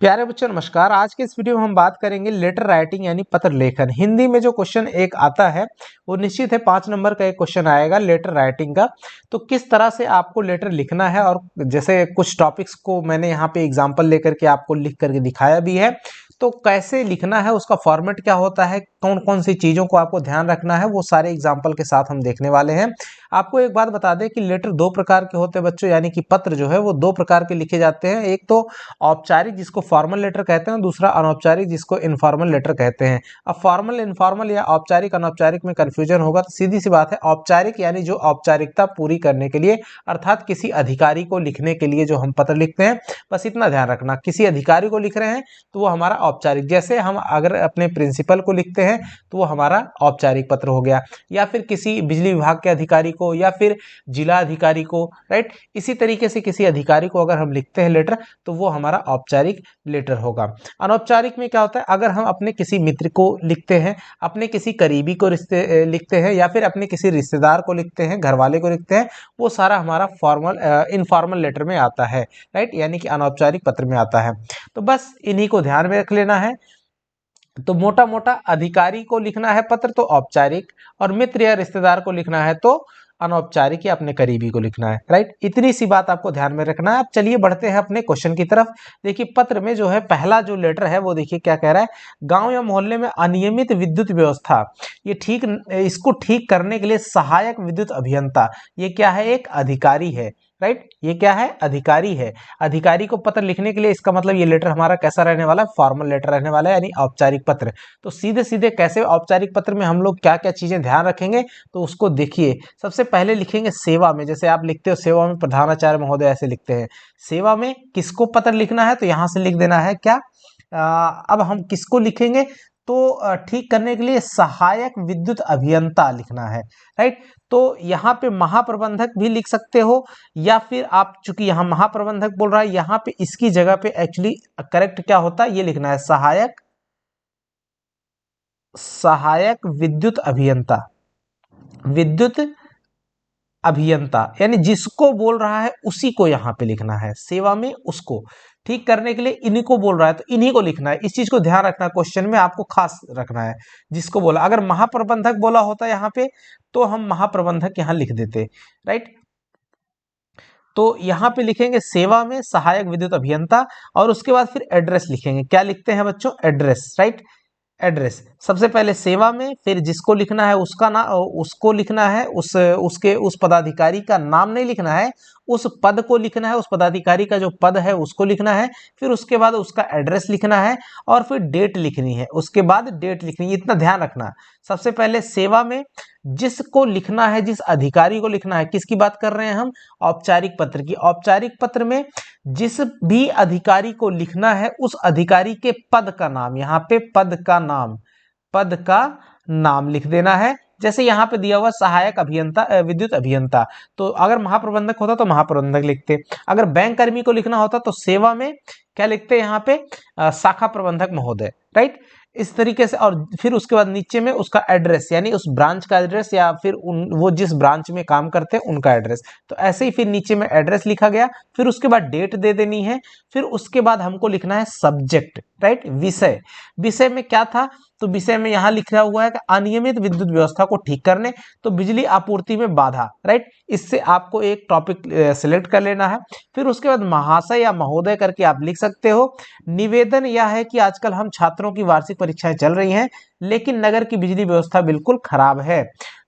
प्यारे बच्चों नमस्कार। आज के इस वीडियो में हम बात करेंगे लेटर राइटिंग यानी पत्र लेखन। हिंदी में जो क्वेश्चन एक आता है वो निश्चित है 5 नंबर का एक क्वेश्चन आएगा लेटर राइटिंग का। तो किस तरह से आपको लेटर लिखना है और जैसे कुछ टॉपिक्स को मैंने यहाँ पे एग्जांपल लेकर के आपको लिख करके दिखाया भी है, तो कैसे लिखना है, उसका फॉर्मेट क्या होता है, कौन कौन सी चीज़ों को आपको ध्यान रखना है, वो सारे एग्जाम्पल के साथ हम देखने वाले हैं। आपको एक बात बता दें कि लेटर दो प्रकार के होते हैं बच्चों, यानी कि पत्र जो है वो दो प्रकार के लिखे जाते हैं। एक तो औपचारिक जिसको फॉर्मल लेटर कहते हैं, दूसरा अनौपचारिक जिसको इनफॉर्मल लेटर कहते हैं। अब फॉर्मल इनफॉर्मल या औपचारिक अनौपचारिक में कंफ्यूजन होगा, तो सीधी सी बात है, औपचारिक यानी जो औपचारिकता पूरी करने के लिए, अर्थात किसी अधिकारी को लिखने के लिए जो हम पत्र लिखते हैं, बस इतना ध्यान रखना, किसी अधिकारी को लिख रहे हैं तो वो हमारा औपचारिक। जैसे हम अगर अपने प्रिंसिपल को लिखते हैं तो वो हमारा औपचारिक पत्र हो गया, या फिर किसी बिजली विभाग के अधिकारी को, या फिर जिला अधिकारी को, राइट। इसी तरीके से किसी अधिकारी को अगर हम लिखते हैं लेटर तो वो हमारा औपचारिक लेटर होगा। अनौपचारिक में क्या होता है, अगर हम अपने किसी मित्र को लिखते हैं, अपने किसी करीबी को लिखते हैं, या फिर अपने किसी रिश्तेदार को लिखते हैं, घर वाले को लिखते हैं, वो सारा हमारा फॉर्मल इनफॉर्मल लेटर में आता है, राइट, यानी कि अनौपचारिक पत्र में आता है। तो बस इन्हीं को ध्यान में रख लेना है। तो मोटा मोटा अधिकारी को लिखना है पत्र तो औपचारिक, और मित्र या रिश्तेदार को लिखना है तो अनौपचारिक, या अपने करीबी को लिखना है, राइट। इतनी सी बात आपको ध्यान में रखना है। अब चलिए बढ़ते हैं अपने क्वेश्चन की तरफ। देखिए पत्र में जो है पहला जो लेटर है वो देखिए क्या कह रहा है, गांव या मोहल्ले में अनियमित विद्युत व्यवस्था, इसको ठीक करने के लिए सहायक विद्युत अभियंता, ये क्या है, एक अधिकारी है, राइट। ये क्या है, अधिकारी है। अधिकारी को पत्र लिखने के लिए, इसका मतलब ये लेटर हमारा कैसा रहने वाला है, फॉर्मल लेटर रहने वाला है, यानी औपचारिक पत्र। तो सीधे सीधे कैसे औपचारिक पत्र में हम लोग क्या क्या चीजें ध्यान रखेंगे, तो उसको देखिए। सबसे पहले लिखेंगे सेवा में, जैसे आप लिखते हो सेवा में प्रधानाचार्य महोदय, ऐसे लिखते हैं। सेवा में किसको पत्र लिखना है, तो यहां से लिख देना है क्या, अब हम किसको लिखेंगे, तो ठीक करने के लिए सहायक विद्युत अभियंता लिखना है, राइट। तो यहाँ पे महाप्रबंधक भी लिख सकते हो, या फिर आप चूंकि यहाँ महाप्रबंधक बोल रहा है, यहाँ पे इसकी जगह पे एक्चुअली करेक्ट क्या होता है, ये लिखना है सहायक विद्युत अभियंता। विद्युत अभियंता यानी जिसको बोल रहा है उसी को यहाँ पे लिखना है, सेवा में उसको ठीक करने के लिए इन्हीं को बोल रहा है तो इन्हीं को लिखना है। इस चीज को ध्यान रखना, क्वेश्चन में आपको खास रखना है जिसको बोला। अगर महाप्रबंधक बोला होता यहाँ पे तो हम महाप्रबंधक यहाँ लिख देते, राइट। तो यहाँ पे लिखेंगे सेवा में सहायक विद्युत अभियंता, और उसके बाद फिर एड्रेस लिखेंगे। क्या लिखते हैं बच्चों, एड्रेस, राइट। एड्रेस सबसे पहले सेवा में, फिर जिसको लिखना है उसका नाम, उसको लिखना है, उस पदाधिकारी का नाम नहीं लिखना है, उस पद को लिखना है, उस पदाधिकारी का जो पद है उसको लिखना है, फिर उसके बाद उसका एड्रेस लिखना है, और फिर डेट लिखनी है, उसके बाद डेट लिखनी है। इतना ध्यान रखना। सबसे पहले सेवा में जिसको लिखना है, जिस अधिकारी को लिखना है, किसकी बात कर रहे हैं हम, औपचारिक पत्र की। औपचारिक पत्र में जिस भी अधिकारी को लिखना है उस अधिकारी के पद का नाम, यहाँ पे पद का नाम लिख देना है। जैसे यहाँ पे दिया हुआ सहायक अभियंता विद्युत अभियंता, तो अगर महाप्रबंधक होता तो महाप्रबंधक लिखते। अगर बैंक कर्मी को लिखना होता तो सेवा में क्या लिखते, यहाँ पे शाखा प्रबंधक महोदय, राइट। इस तरीके से, और फिर उसके बाद नीचे में उसका एड्रेस, यानी उस ब्रांच का एड्रेस, या फिर वो जिस ब्रांच में काम करते हैं उनका एड्रेस। तो ऐसे ही फिर नीचे में एड्रेस लिखा गया, फिर उसके बाद डेट दे देनी है, फिर उसके बाद हमको लिखना है सब्जेक्ट, राइट, विषय। विषय में क्या था, तो विषय में यहाँ लिखा हुआ है कि अनियमित विद्युत व्यवस्था को ठीक करने, तो बिजली आपूर्ति में बाधा, राइट। इससे आपको एक टॉपिक सिलेक्ट कर लेना है। फिर उसके बाद महाशय या महोदय करके आप लिख सकते हो। निवेदन यह है कि आजकल हम छात्रों की वार्षिक परीक्षाएं चल रही हैं, लेकिन नगर की बिजली व्यवस्था बिल्कुल खराब है।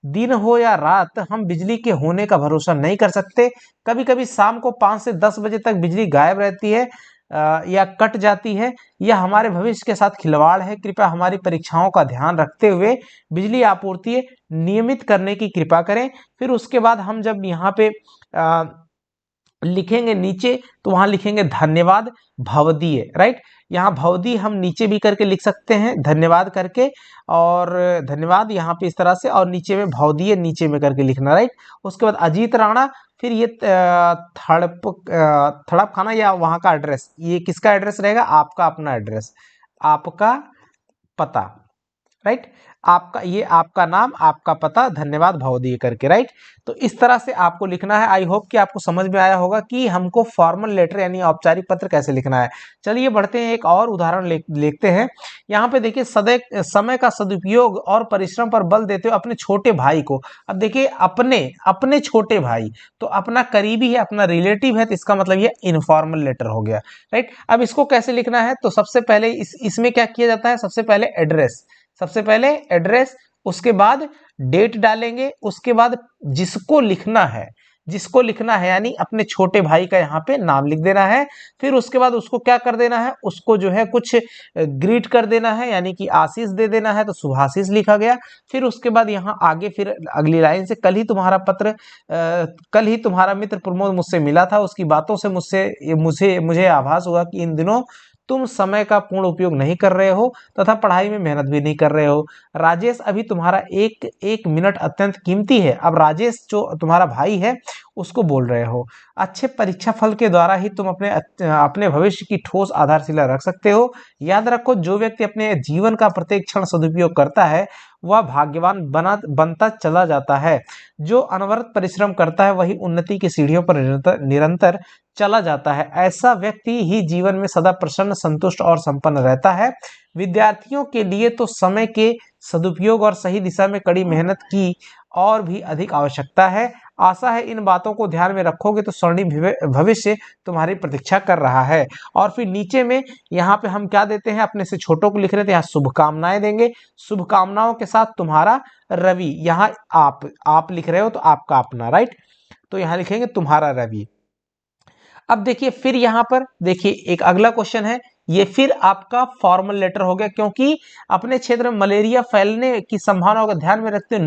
दिन हो या रात हम बिजली के होने का भरोसा नहीं कर सकते। कभी कभी शाम को 5 से 10 बजे तक बिजली गायब रहती है या कट जाती है। यह हमारे भविष्य के साथ खिलवाड़ है। कृपया हमारी परीक्षाओं का ध्यान रखते हुए बिजली आपूर्ति नियमित करने की कृपा करें। फिर उसके बाद हम जब यहाँ पे लिखेंगे नीचे, तो वहां लिखेंगे धन्यवाद भवदीय, राइट। यहाँ भवदीय हम नीचे भी करके लिख सकते हैं, धन्यवाद करके, और धन्यवाद यहाँ पे इस तरह से, और नीचे में भवदीय नीचे में करके लिखना, राइट। उसके बाद अजीत राणा, फिर ये थड़प खाना या वहां का एड्रेस, ये किसका एड्रेस रहेगा, आपका अपना एड्रेस, आपका पता, राइट। आपका ये आपका नाम, आपका पता, धन्यवाद भवदीय करके, राइट। तो इस तरह से आपको लिखना है। आई होप कि आपको समझ में आया होगा कि हमको फॉर्मल लेटर यानी औपचारिक पत्र कैसे लिखना है। चलिए बढ़ते हैं, एक और उदाहरण देखते हैं। यहाँ पे देखिए, समय का सदुपयोग और परिश्रम पर बल देते हुए अपने छोटे भाई को, अब देखिए अपने अपने छोटे भाई, तो अपना करीबी है, अपना रिलेटिव है, तो इसका मतलब ये इनफॉर्मल लेटर हो गया, राइट। अब इसको कैसे लिखना है, तो सबसे पहले इसमें क्या किया जाता है, सबसे पहले एड्रेस, उसके बाद डेट डालेंगे, उसके बाद जिसको लिखना है यानी अपने छोटे भाई का यहाँ पे नाम लिख देना है। फिर उसके बाद उसको क्या कर देना है, उसको जो है कुछ ग्रीट कर देना है, यानी कि आशीष दे देना है, तो शुभाशीष लिखा गया। फिर उसके बाद यहाँ आगे फिर अगली लाइन से, कल ही तुम्हारा मित्र प्रमोद मुझसे मिला था, उसकी बातों से मुझे आभास हुआ कि इन दिनों तुम समय का पूर्ण उपयोग नहीं कर रहे हो तथा पढ़ाई में मेहनत भी नहीं कर रहे हो। राजेश, अभी तुम्हारा एक एक मिनट अत्यंत कीमती है। अब राजेश जो तुम्हारा भाई है उसको बोल रहे हो। अच्छे परीक्षा फल के द्वारा ही तुम अपने भविष्य की ठोस आधारशिला रख सकते हो। याद रखो, जो व्यक्ति अपने जीवन का प्रत्येक क्षण सदुपयोग करता है वह भाग्यवान बनता चला जाता है। जो अनवरत परिश्रम करता है वही उन्नति की सीढ़ियों पर निरंतर चला जाता है। ऐसा व्यक्ति ही जीवन में सदा प्रसन्न, संतुष्ट और संपन्न रहता है। विद्यार्थियों के लिए तो समय के सदुपयोग और सही दिशा में कड़ी मेहनत की और भी अधिक आवश्यकता है। आशा है इन बातों को ध्यान में रखोगे तो स्वर्णिम भविष्य तुम्हारी प्रतीक्षा कर रहा है। और फिर नीचे में यहाँ पे हम क्या देते हैं, अपने से छोटों को लिख रहे थे, यहाँ शुभकामनाएं देंगे। शुभकामनाओं के साथ तुम्हारा रवि, यहाँ आप लिख रहे हो तो आपका अपना, राइट। तो यहाँ लिखेंगे तुम्हारा रवि। अब देखिए, फिर यहाँ पर देखिए एक अगला क्वेश्चन है, ये फिर आपका फॉर्मल लेटर हो गया, क्योंकि अपने क्षेत्र में मलेरिया फैलने की संभावना को ध्यान में रखते हुए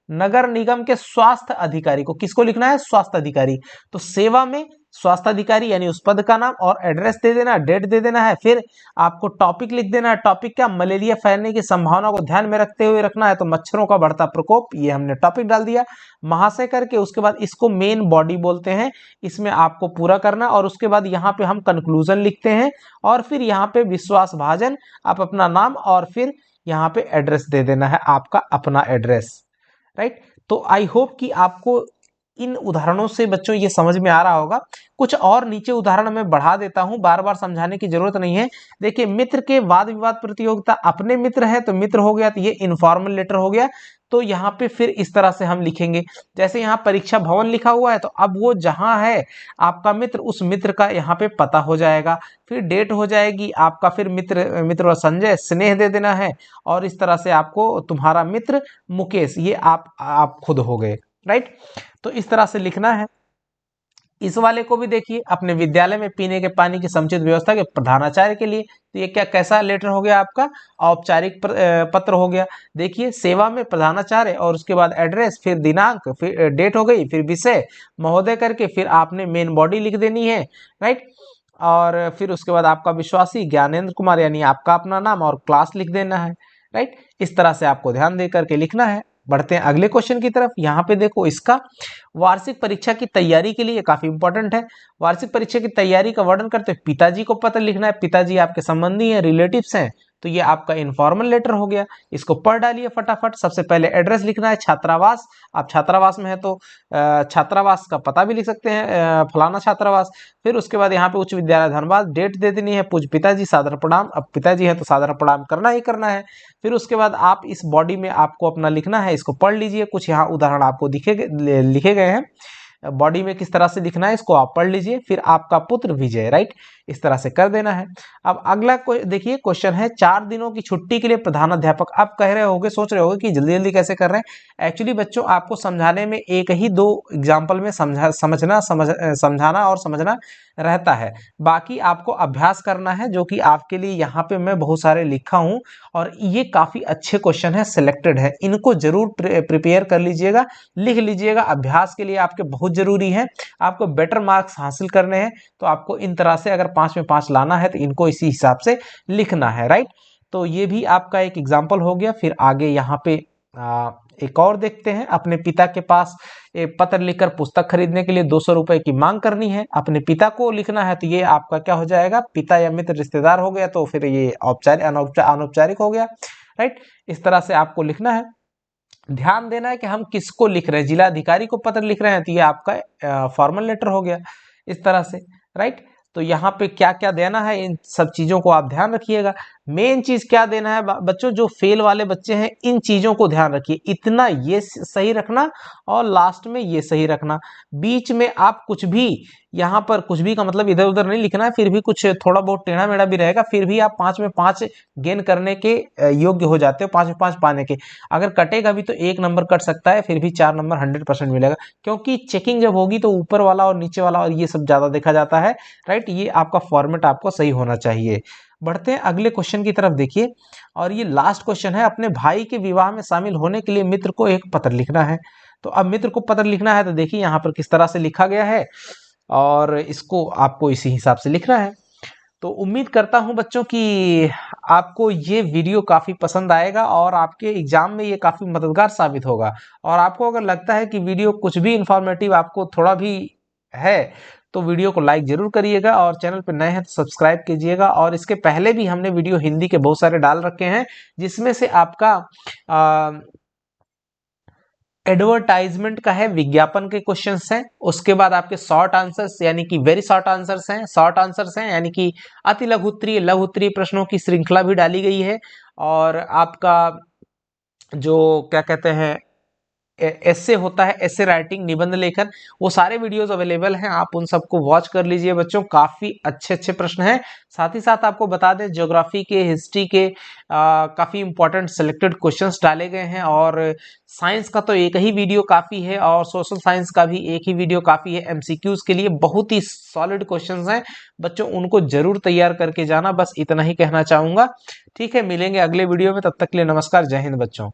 नगर निगम के स्वास्थ्य अधिकारी को, किसको लिखना है, स्वास्थ्य अधिकारी। तो सेवा में स्वास्थ्य अधिकारी यानी उस पद का नाम और एड्रेस दे देना, डेट दे देना है। फिर आपको टॉपिक लिख देना है। टॉपिक क्या, मलेरिया फैलने की संभावना को ध्यान में रखते हुए रखना है, तो मच्छरों का बढ़ता प्रकोप, ये हमने टॉपिक डाल दिया महाशय करके। उसके बाद इसको मेन बॉडी बोलते हैं, इसमें आपको पूरा करना। और उसके बाद यहाँ पे हम कंक्लूजन लिखते हैं, और फिर यहाँ पे विश्वास भाजन, आप अपना नाम और फिर यहाँ पे एड्रेस दे देना है, आपका अपना एड्रेस, राइट। तो आई होप कि आपको इन उदाहरणों से बच्चों ये समझ में आ रहा होगा। कुछ और नीचे उदाहरण मैं बढ़ा देता हूं, बार बार समझाने की जरूरत नहीं है। देखिए, मित्र के वाद विवाद प्रतियोगिता, अपने मित्र है तो मित्र हो गया, तो ये इनफॉर्मल लेटर हो गया। तो यहाँ पे फिर इस तरह से हम लिखेंगे, जैसे यहाँ परीक्षा भवन लिखा हुआ है, तो अब वो जहां है आपका मित्र, उस मित्र का यहाँ पे पता हो जाएगा। फिर डेट हो जाएगी आपका, फिर मित्र संजय, स्नेह दे देना है। और इस तरह से आपको तुम्हारा मित्र मुकेश, ये आप खुद हो गए, राइट। तो इस तरह से लिखना है। इस वाले को भी देखिए, अपने विद्यालय में पीने के पानी की समुचित व्यवस्था के प्रधानाचार्य के लिए, तो ये कैसा लेटर हो गया आपका, औपचारिक पत्र हो गया। देखिए, सेवा में प्रधानाचार्य और उसके बाद एड्रेस, फिर दिनांक, फिर डेट हो गई, फिर विषय महोदय करके, फिर आपने मेन बॉडी लिख देनी है, राइट। और फिर उसके बाद आपका विश्वासी ज्ञानेंद्र कुमार, यानी आपका अपना नाम और क्लास लिख देना है, राइट। इस तरह से आपको ध्यान दे करके लिखना है। बढ़ते हैं अगले क्वेश्चन की तरफ। यहाँ पे देखो, इसका वार्षिक परीक्षा की तैयारी के लिए काफी इंपॉर्टेंट है। वार्षिक परीक्षा की तैयारी का वर्णन करते हुए पिताजी को पत्र लिखना है। पिताजी आपके संबंधी हैं, रिलेटिव्स हैं, तो ये आपका इनफॉर्मल लेटर हो गया। इसको पढ़ डालिए फटाफट। सबसे पहले एड्रेस लिखना है, छात्रावास, आप छात्रावास में है तो छात्रावास का पता भी लिख सकते हैं, फलाना छात्रावास। फिर उसके बाद यहाँ पे उच्च विद्यालय धनबाद, डेट दे देनी है, पूज्य पिताजी, सादर प्रणाम, अब पिताजी है तो सादर प्रणाम करना ही करना है। फिर उसके बाद आप इस बॉडी में आपको अपना लिखना है, इसको पढ़ लीजिए। कुछ यहाँ उदाहरण आपको लिखे गए हैं, बॉडी में किस तरह से लिखना है इसको आप पढ़ लीजिए। फिर आपका पुत्र विजय, राइट, इस तरह से कर देना है। अब अगला देखिए क्वेश्चन है, 4 दिनों की छुट्टी के लिए प्रधान अध्यापक। आप कह रहे होगे, सोच रहे होगे कि जल्दी जल्दी कैसे कर रहे हैं। एक्चुअली बच्चों, आपको समझाने में एक ही 2 एग्जाम्पल में समझाना और समझना रहता है, बाकी आपको अभ्यास करना है, जो कि आपके लिए यहाँ पे मैं बहुत सारे लिखा हूँ। और ये काफी अच्छे क्वेश्चन है, सिलेक्टेड है, इनको जरूर प्रिपेयर कर लीजिएगा, लिख लीजिएगा। अभ्यास के लिए आपके बहुत जरूरी है। आपको बेटर मार्क्स हासिल करने हैं तो आपको इन तरह से अगर 5 में 5 लाना है तो इनको इसी हिसाब से लिखना है, राइट। तो ये भी आपका एक एग्जाम्पल हो गया। फिर आगे यहाँ पे एक और देखते हैं। अपने पिता के पास एक पत्र लिखकर पुस्तक खरीदने के लिए 200 रुपए की मांग करनी है, अपने पिता को लिखना है, तो ये आपका क्या हो जाएगा, पिता या मित्र रिश्तेदार हो गया, तो फिर ये अनौपचारिक हो गया, राइट। इस तरह से आपको लिखना है। ध्यान देना है कि हम किसको लिख रहे हैं, जिला अधिकारी को पत्र लिख रहे हैं तो ये आपका फॉर्मल लेटर हो गया इस तरह से, राइट। तो यहाँ पे क्या क्या देना है इन सब चीजों को आप ध्यान रखिएगा। मेन चीज क्या देना है बच्चों, जो फेल वाले बच्चे हैं इन चीजों को ध्यान रखिए, इतना ये सही रखना और लास्ट में ये सही रखना। बीच में आप कुछ भी, यहाँ पर कुछ भी का मतलब इधर उधर नहीं लिखना है, फिर भी कुछ थोड़ा बहुत टेढ़ा मेढ़ा भी रहेगा, फिर भी आप 5 में 5 गेन करने के योग्य हो जाते हो, 5 में 5 पाने के। अगर कटेगा भी तो 1 नंबर कट सकता है, फिर भी 4 नंबर 100% मिलेगा, क्योंकि चेकिंग जब होगी तो ऊपर वाला और नीचे वाला और ये सब ज्यादा देखा जाता है, राइट। ये आपका फॉर्मेट आपको सही होना चाहिए। बढ़ते हैं अगले क्वेश्चन की तरफ, देखिए। और ये लास्ट क्वेश्चन है, अपने भाई के विवाह में शामिल होने के लिए मित्र को एक पत्र लिखना है। तो अब मित्र को पत्र लिखना है तो देखिए यहाँ पर किस तरह से लिखा गया है और इसको आपको इसी हिसाब से लिखना है। तो उम्मीद करता हूं बच्चों कि आपको ये वीडियो काफी पसंद आएगा और आपके एग्जाम में ये काफी मददगार साबित होगा। और आपको अगर लगता है कि वीडियो कुछ भी इंफॉर्मेटिव आपको थोड़ा भी है तो वीडियो को लाइक जरूर करिएगा और चैनल पर नए हैं तो सब्सक्राइब कीजिएगा। और इसके पहले भी हमने वीडियो हिंदी के बहुत सारे डाल रखे हैं, जिसमें से आपका एडवर्टाइजमेंट का है, विज्ञापन के क्वेश्चंस हैं, उसके बाद आपके शॉर्ट आंसर्स यानी कि वेरी शॉर्ट आंसर्स हैं, शॉर्ट आंसर्स हैं यानी कि अति लघु उत्तरीय लघु उत्तरीय प्रश्नों की श्रृंखला भी डाली गई है। और आपका जो क्या कहते हैं एस्से होता है, एस्से राइटिंग, निबंध लेखन, वो सारे वीडियोस अवेलेबल हैं, आप उन सबको वॉच कर लीजिए बच्चों, काफी अच्छे अच्छे प्रश्न हैं। साथ ही साथ आपको बता दें ज्योग्राफी के, हिस्ट्री के काफी इंपॉर्टेंट सिलेक्टेड क्वेश्चंस डाले गए हैं। और साइंस का तो एक ही वीडियो काफी है और सोशल साइंस का भी एक ही वीडियो काफी है। एमसीक्यूज के लिए बहुत ही सॉलिड क्वेश्चंस हैं बच्चों, उनको जरूर तैयार करके जाना, बस इतना ही कहना चाहूंगा। ठीक है, मिलेंगे अगले वीडियो में, तब तक के लिए नमस्कार, जय हिंद बच्चों।